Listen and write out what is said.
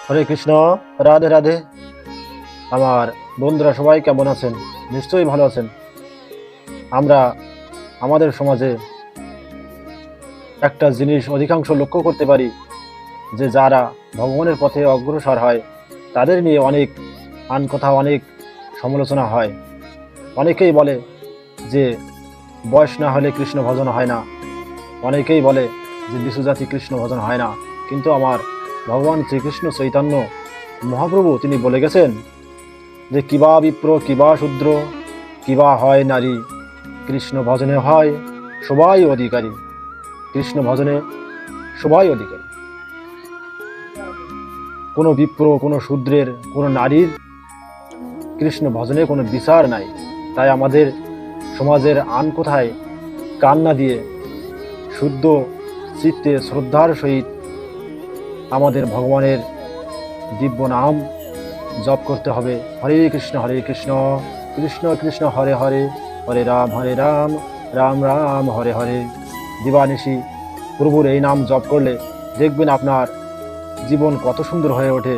হরে কৃষ্ণ। রাধে রাধে। আমার বন্ধুরা সবাই কেমন আছেন? নিশ্চয়ই ভালো আছেন। আমরা আমাদের সমাজে একটা জিনিস অধিকাংশ লক্ষ্য করতে পারি, যে যারা ভগবানের পথে অগ্রসর হয় তাদের নিয়ে অনেক কথা, অনেক সমালোচনা হয়। অনেকেই বলে যে বয়স না হলে কৃষ্ণ ভজন হয় না। অনেকেই বলে যে বিশ্বজাতি কৃষ্ণ ভজন হয় না। কিন্তু আমার ভগবান শ্রীকৃষ্ণ চৈতন্য মহাপ্রভু তিনি বলে গেছেন যে কিবা বিপ্র কিবা শূদ্র কিবা হয় নারী, কৃষ্ণ ভজনে হয় সবাই অধিকারী। কৃষ্ণ ভজনে সবাই অধিকারী। কোনো বিপ্র, কোনো শূদ্রের, কোনো নারীর কৃষ্ণ ভজনে কোনো বিচার নাই। তাই আমাদের সমাজের কোথায় কান না দিয়ে শুদ্ধ চিত্তে শ্রদ্ধার সহিত আমাদের ভগবানের দিব্য নাম জপ করতে হবে। হরে কৃষ্ণ কৃষ্ণ কৃষ্ণ হরে হরে, হরে রাম রাম রাম হরে হরে। দিবানিশি প্রভুর এই নাম জপ করলে দেখবেন আপনার জীবন কত সুন্দর হয়ে ওঠে।